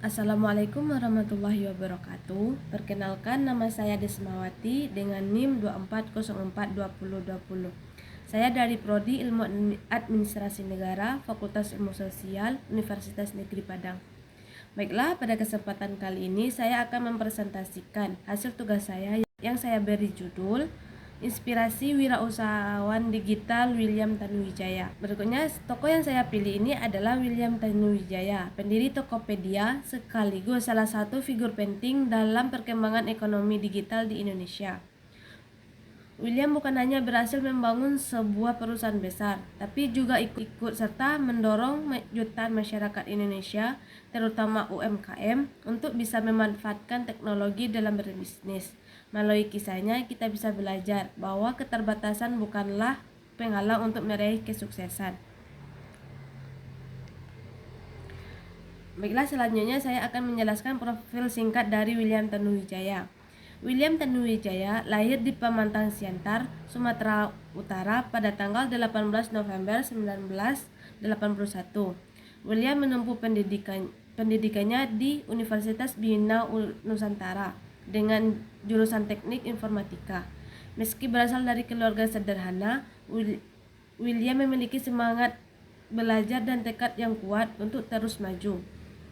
Assalamualaikum warahmatullahi wabarakatuh. Perkenalkan, nama saya Desmawati dengan NIM 24042020. Saya dari Prodi Ilmu Administrasi Negara, Fakultas Ilmu Sosial, Universitas Negeri Padang. Baiklah, pada kesempatan kali ini saya akan mempresentasikan hasil tugas saya yang saya beri judul Inspirasi Wirausahawan Digital William Tanuwijaya. Berikutnya, tokoh yang saya pilih ini adalah William Tanuwijaya, pendiri Tokopedia sekaligus salah satu figur penting dalam perkembangan ekonomi digital di Indonesia. William bukan hanya berhasil membangun sebuah perusahaan besar, tapi juga ikut serta mendorong jutaan masyarakat Indonesia, terutama UMKM, untuk bisa memanfaatkan teknologi dalam berbisnis. Melalui kisahnya, kita bisa belajar bahwa keterbatasan bukanlah penghalang untuk meraih kesuksesan. Baiklah, selanjutnya saya akan menjelaskan profil singkat dari William Tanuwijaya. William Tanuwijaya lahir di Pamantang Siantar, Sumatera Utara pada tanggal 18 November 1981. William menempuh pendidikannya di Universitas Bina Nusantara dengan jurusan Teknik Informatika. Meski berasal dari keluarga sederhana, William memiliki semangat belajar dan tekad yang kuat untuk terus maju.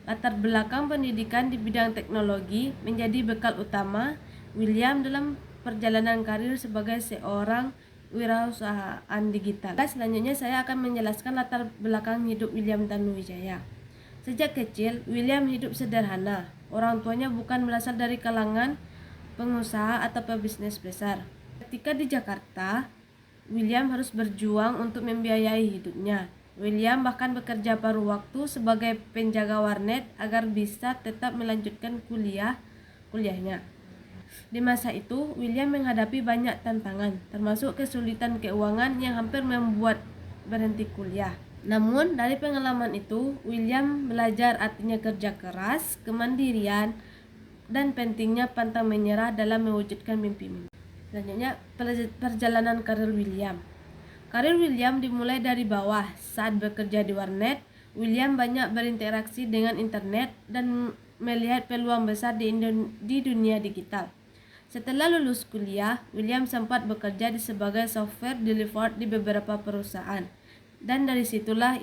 Latar belakang pendidikan di bidang teknologi menjadi bekal utama William dalam perjalanan karir sebagai seorang wirausahaan digital. Selanjutnya saya akan menjelaskan latar belakang hidup William Tanuwijaya. Sejak kecil, William hidup sederhana. Orang tuanya bukan berasal dari kalangan pengusaha atau pebisnis besar. Ketika di Jakarta, William harus berjuang untuk membiayai hidupnya. William bahkan bekerja paruh waktu sebagai penjaga warnet agar bisa tetap melanjutkan kuliahnya. Di masa itu, William menghadapi banyak tantangan, termasuk kesulitan keuangan yang hampir membuat berhenti kuliah. Namun, dari pengalaman itu, William belajar artinya kerja keras, kemandirian, dan pentingnya pantang menyerah dalam mewujudkan mimpi. Selanjutnya, perjalanan karir William. Karir William dimulai dari bawah. Saat bekerja di warnet, William banyak berinteraksi dengan internet dan melihat peluang besar di dunia digital. Setelah lulus kuliah, William sempat bekerja sebagai software developer di beberapa perusahaan. Dan dari situlah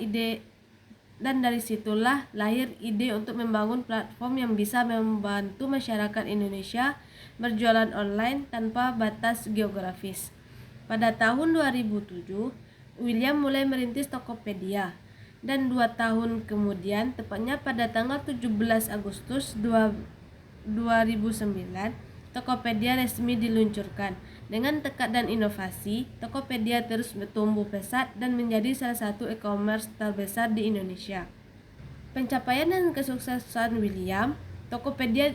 lahir ide untuk membangun platform yang bisa membantu masyarakat Indonesia berjualan online tanpa batas geografis. Pada tahun 2007, William mulai merintis Tokopedia. Dan 2 tahun kemudian, tepatnya pada tanggal 17 Agustus 2009, Tokopedia resmi diluncurkan. Dengan tekad dan inovasi, Tokopedia terus bertumbuh pesat dan menjadi salah satu e-commerce terbesar di Indonesia. Pencapaian dan kesuksesan William, Tokopedia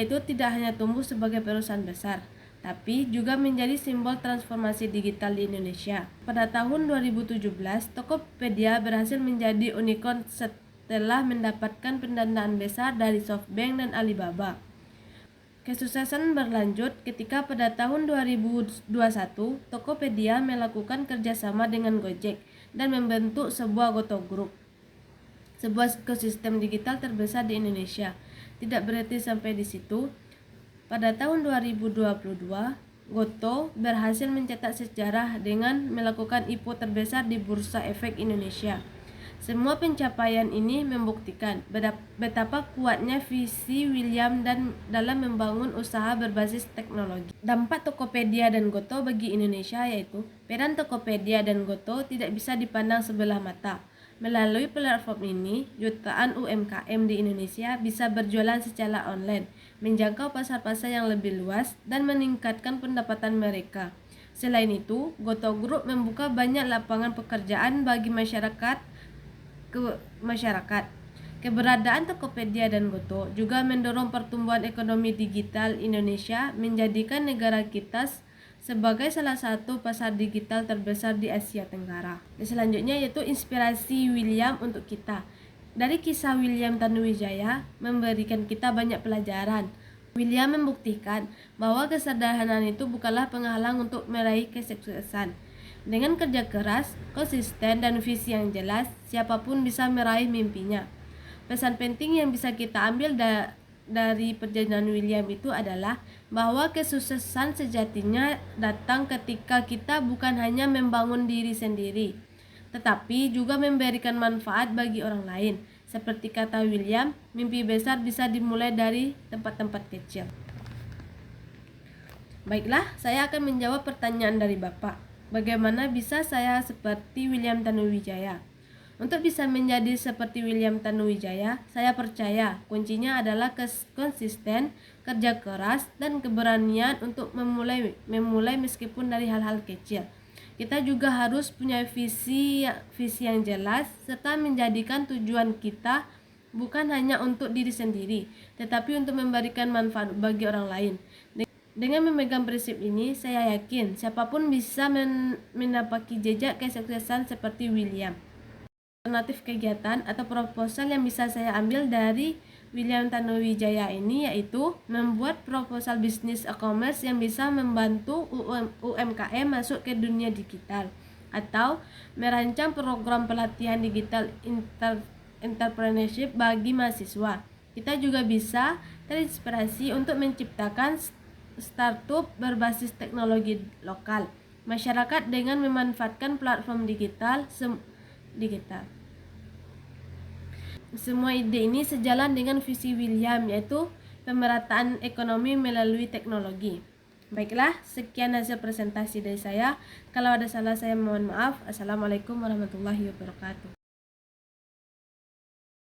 itu tidak hanya tumbuh sebagai perusahaan besar, tapi juga menjadi simbol transformasi digital di Indonesia. Pada tahun 2017, Tokopedia berhasil menjadi unicorn setelah mendapatkan pendanaan besar dari SoftBank dan Alibaba. Kesuksesan berlanjut ketika pada tahun 2021, Tokopedia melakukan kerjasama dengan Gojek dan membentuk sebuah Goto Group, sebuah ekosistem digital terbesar di Indonesia. Tidak berhenti sampai di situ. Pada tahun 2022, Goto berhasil mencetak sejarah dengan melakukan IPO terbesar di Bursa Efek Indonesia. Semua pencapaian ini membuktikan betapa kuatnya visi William dalam membangun usaha berbasis teknologi. Dampak Tokopedia dan Goto bagi Indonesia yaitu peran Tokopedia dan Goto tidak bisa dipandang sebelah mata. Melalui platform ini, jutaan UMKM di Indonesia bisa berjualan secara online, menjangkau pasar-pasar yang lebih luas, dan meningkatkan pendapatan mereka. Selain itu, Goto Group membuka banyak lapangan pekerjaan bagi masyarakat. Keberadaan Tokopedia dan Goto juga mendorong pertumbuhan ekonomi digital Indonesia, menjadikan negara kita sebagai salah satu pasar digital terbesar di Asia Tenggara. Selanjutnya yaitu inspirasi William untuk kita. Dari kisah William Tanuwijaya memberikan kita banyak pelajaran. William membuktikan bahwa kesederhanaan itu bukanlah penghalang untuk meraih kesuksesan. Dengan kerja keras, konsisten, dan visi yang jelas, siapapun bisa meraih mimpinya. Pesan penting yang bisa kita ambil dari perjalanan William itu adalah bahwa kesuksesan sejatinya datang ketika kita bukan hanya membangun diri sendiri, tetapi juga memberikan manfaat bagi orang lain. Seperti kata William, mimpi besar bisa dimulai dari tempat-tempat kecil. Baiklah, saya akan menjawab pertanyaan dari Bapak. Bagaimana bisa saya seperti William Tanuwijaya? Untuk bisa menjadi seperti William Tanuwijaya, saya percaya kuncinya adalah konsisten, kerja keras, dan keberanian untuk memulai meskipun dari hal-hal kecil. Kita juga harus punya visi yang jelas, serta menjadikan tujuan kita bukan hanya untuk diri sendiri, tetapi untuk memberikan manfaat bagi orang lain. Dengan memegang prinsip ini, saya yakin siapapun bisa menapaki jejak kesuksesan seperti William. Alternatif kegiatan atau proposal yang bisa saya ambil dari William Tanuwijaya ini yaitu membuat proposal bisnis e-commerce yang bisa membantu UMKM masuk ke dunia digital, atau merancang program pelatihan digital entrepreneurship bagi mahasiswa. Kita juga bisa terinspirasi untuk menciptakan startup berbasis teknologi lokal masyarakat dengan memanfaatkan platform digital. Semua ide ini sejalan dengan visi William, yaitu pemerataan ekonomi melalui teknologi. Baiklah, sekian hasil presentasi dari saya. Kalau ada salah saya mohon maaf. Assalamualaikum warahmatullahi wabarakatuh.